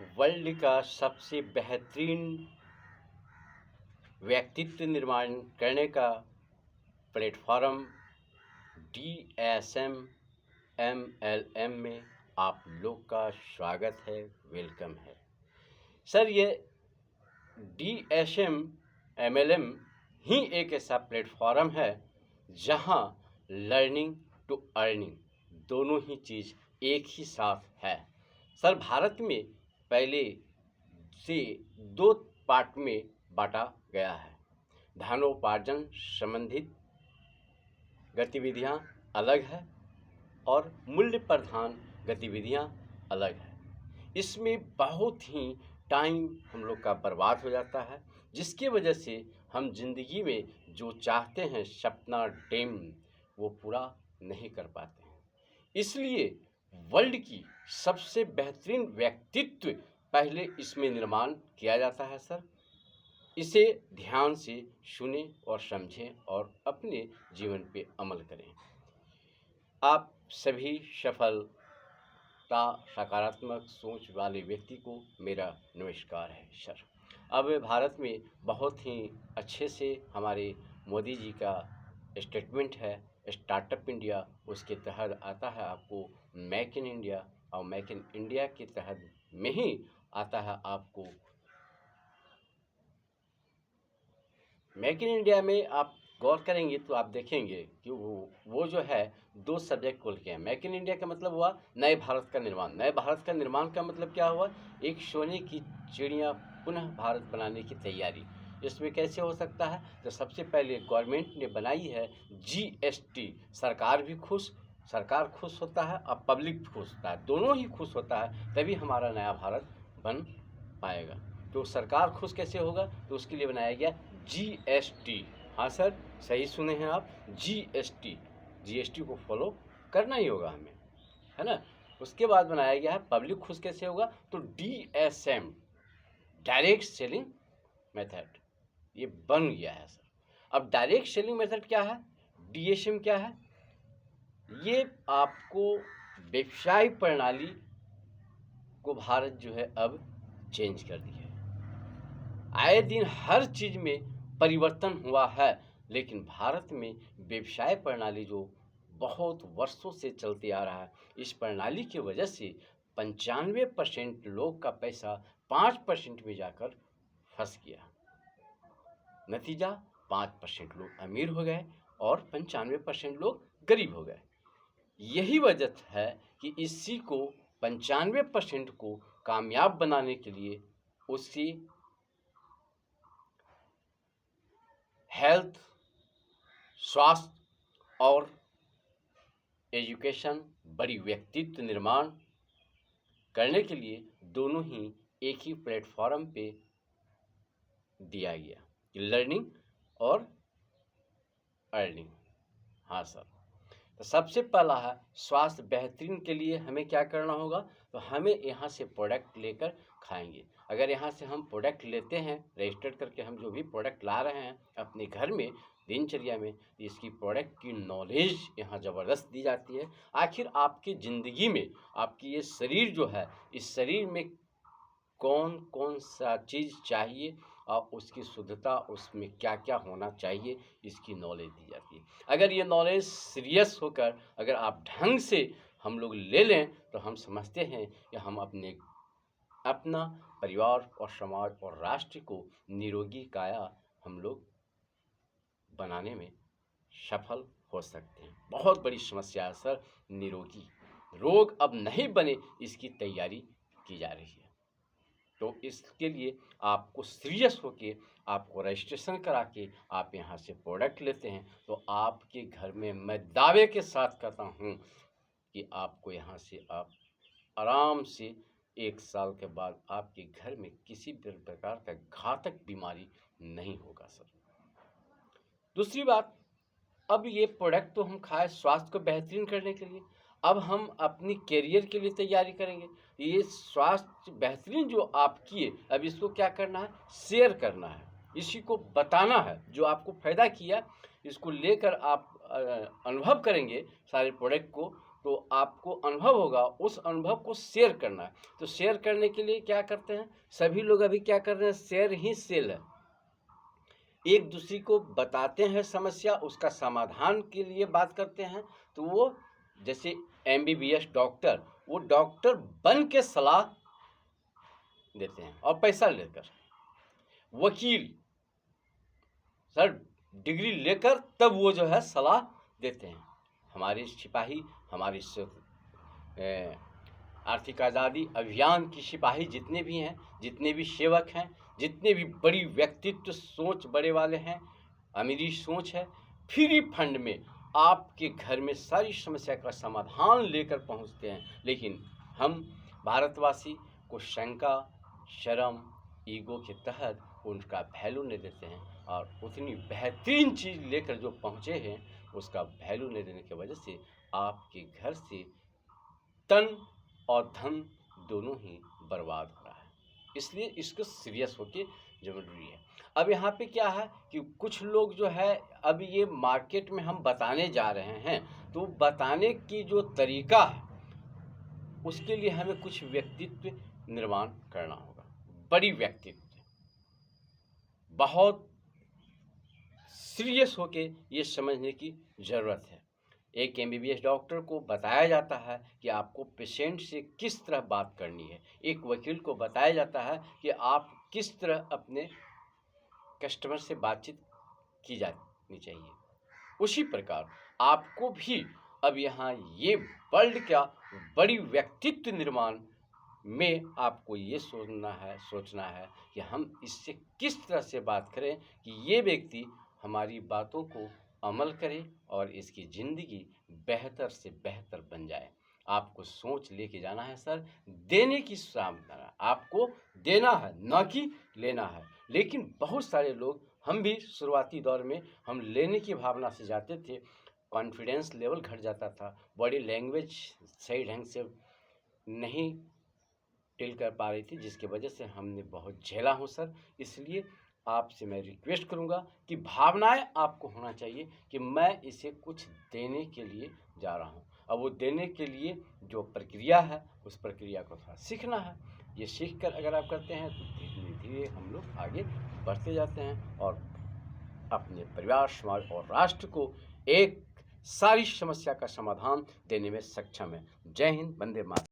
World का सबसे बेहतरीन व्यक्तित्व निर्माण करने का प्लेटफॉर्म DSM MLM में आप लोग का स्वागत है, वेलकम है। सर, ये DSM MLM ही एक ऐसा प्लेटफॉर्म है जहां लर्निंग टू अर्निंग दोनों ही चीज़ एक ही साथ है। सर, भारत में पहले से दो पार्ट में बांटा गया है। धनोपार्जन संबंधित गतिविधियां अलग है और मूल्य प्रधान गतिविधियां अलग है। इसमें बहुत ही टाइम हम लोग का बर्बाद हो जाता है, जिसकी वजह से हम जिंदगी में जो चाहते हैं सपना ड्रीम वो पूरा नहीं कर पाते हैं। इसलिए वर्ल्ड की सबसे बेहतरीन व्यक्तित्व पहले इसमें निर्माण किया जाता है। सर, इसे ध्यान से सुने और समझें और अपने जीवन पे अमल करें। आप सभी सफलता सकारात्मक सोच वाले व्यक्ति को मेरा नमस्कार है। सर, अब भारत में बहुत ही अच्छे से हमारे मोदी जी का स्टेटमेंट है स्टार्टअप इंडिया, उसके तहत आता है आपको मेक इन इंडिया, और मेक इन इंडिया के तहत में ही आता है आपको मेक इन इंडिया में। आप गौर करेंगे तो आप देखेंगे कि वो जो है दो सब्जेक्ट खोल के हैं। मेक इन इंडिया का मतलब हुआ नए भारत का निर्माण। नए भारत का निर्माण का मतलब क्या हुआ? एक सोने की चिड़िया पुनः भारत बनाने की तैयारी। इसमें कैसे हो सकता है? तो सबसे पहले गवर्नमेंट ने बनाई है GST। सरकार भी खुश, सरकार खुश होता है और पब्लिक भी खुश होता है, दोनों ही खुश होता है, तभी हमारा नया भारत बन पाएगा। तो सरकार खुश कैसे होगा? तो उसके लिए बनाया गया GST। हाँ सर, सही सुने हैं आप, GST को फॉलो करना ही होगा हमें, है ना। उसके बाद बनाया गया है पब्लिक खुश कैसे होगा? तो DSM डायरेक्ट सेलिंग मेथड, ये बन गया है सर। अब डायरेक्ट सेलिंग मेथड क्या है, DSM क्या है? ये आपको व्यवसाय प्रणाली को भारत जो है अब चेंज कर दी है। आए दिन हर चीज में परिवर्तन हुआ है, लेकिन भारत में व्यवसाय प्रणाली जो बहुत वर्षों से चलते आ रहा है, इस प्रणाली की वजह से 95% लोग का पैसा 5% में जाकर फंस गया। नतीजा 5% लोग अमीर हो गए और 95% लोग गरीब हो गए। यही वजह है कि इसी को 95% को कामयाब बनाने के लिए उसी हेल्थ, स्वास्थ्य और एजुकेशन, बड़ी व्यक्तित्व निर्माण करने के लिए दोनों ही एक ही प्लेटफॉर्म पे दिया गया, लर्निंग और अर्निंग। हाँ सर, तो सबसे पहला है स्वास्थ्य बेहतरीन के लिए हमें क्या करना होगा? तो हमें यहाँ से प्रोडक्ट लेकर खाएंगे। अगर यहाँ से हम प्रोडक्ट लेते हैं रजिस्टर्ड करके, हम जो भी प्रोडक्ट ला रहे हैं अपने घर में दिनचर्या में, इसकी प्रोडक्ट की नॉलेज यहाँ ज़बरदस्त दी जाती है। आखिर आपकी ज़िंदगी में आपकी ये शरीर जो है, इस शरीर में कौन कौन सा चीज़ चाहिए और उसकी शुद्धता, उसमें क्या क्या होना चाहिए, इसकी नॉलेज दी जाती है। अगर ये नॉलेज सीरियस होकर अगर आप ढंग से हम लोग ले लें तो हम समझते हैं कि हम अपना परिवार और समाज और राष्ट्र को निरोगी काया हम लोग बनाने में सफल हो सकते हैं। बहुत बड़ी समस्या है सर निरोगी, रोग अब नहीं बने इसकी तैयारी की जा रही है। तो इसके लिए आपको सीरियस होके आपको रजिस्ट्रेशन करा के आप यहाँ से प्रोडक्ट लेते हैं तो आपके घर में मैं दावे के साथ कहता हूँ कि आपको यहाँ से आप आराम से 1 साल के बाद आपके घर में किसी भी प्रकार का घातक बीमारी नहीं होगा सर। दूसरी बात, अब ये प्रोडक्ट तो हम खाए स्वास्थ्य को बेहतरीन करने के लिए, अब हम अपनी कैरियर के लिए तैयारी करेंगे। ये स्वास्थ्य बेहतरीन जो आप किए, अब इसको क्या करना है? शेयर करना है, इसी को बताना है। जो आपको फ़ायदा किया इसको लेकर आप अनुभव करेंगे सारे प्रोडक्ट को, तो आपको अनुभव होगा, उस अनुभव को शेयर करना है। तो शेयर करने के लिए क्या करते हैं सभी लोग, अभी क्या कर रहे हैं, शेयर ही सेल है। एक दूसरे को बताते हैं समस्या, उसका समाधान के लिए बात करते हैं। तो वो जैसे MBBS डॉक्टर, वो डॉक्टर बन के सलाह देते हैं और पैसा लेकर। वकील सर डिग्री लेकर तब वो जो है सलाह देते हैं। हमारे सिपाही, हमारी आर्थिक आज़ादी अभियान की सिपाही जितने भी हैं, जितने भी सेवक हैं, जितने भी बड़ी व्यक्तित्व सोच बड़े वाले हैं, अमीरी सोच है, फ्री फंड में आपके घर में सारी समस्या का समाधान लेकर पहुंचते हैं। लेकिन हम भारतवासी को शंका, शर्म, ईगो के तहत उनका वैल्यू नहीं देते हैं, और उतनी बेहतरीन चीज़ लेकर जो पहुँचे हैं उसका वैल्यू नहीं देने की वजह से आपके घर से तन और धन दोनों ही बर्बाद हो रहा है। इसलिए इसको सीरियस होके ज़रूरी है। अब यहाँ पे क्या है कि कुछ लोग जो है, अब ये मार्केट में हम बताने जा रहे हैं, तो बताने की जो तरीका है उसके लिए हमें कुछ व्यक्तित्व निर्माण करना होगा। बड़ी व्यक्तित्व बहुत सीरियस होके ये समझने की ज़रूरत है। एक MBBS डॉक्टर को बताया जाता है कि आपको पेशेंट से किस तरह बात करनी है। एक वकील को बताया जाता है कि आप किस तरह अपने कस्टमर से बातचीत की जानी चाहिए। उसी प्रकार आपको भी अब यहाँ ये वर्ल्ड का बड़ी व्यक्तित्व निर्माण में आपको ये सोचना है कि हम इससे किस तरह से बात करें कि ये व्यक्ति हमारी बातों को अमल करे और इसकी ज़िंदगी बेहतर से बेहतर बन जाए। आपको सोच लेके जाना है सर, देने की सामना, आपको देना है ना कि लेना है। लेकिन बहुत सारे लोग, हम भी शुरुआती दौर में हम लेने की भावना से जाते थे, कॉन्फिडेंस लेवल घट जाता था, बॉडी लैंग्वेज सही ढंग से नहीं टिल कर पा रही थी, जिसकी वजह से हमने बहुत झेला हूँ सर। इसलिए आपसे मैं रिक्वेस्ट करूँगा कि भावनाएं आपको होना चाहिए कि मैं इसे कुछ देने के लिए जा रहा हूँ। अब वो देने के लिए जो प्रक्रिया है, उस प्रक्रिया को थोड़ा सीखना है। ये सीख कर अगर आप करते हैं तो धीरे धीरे हम लोग आगे बढ़ते जाते हैं और अपने परिवार, समाज और राष्ट्र को एक सारी समस्या का समाधान देने में सक्षम है। जय हिंद, वंदे मातरम।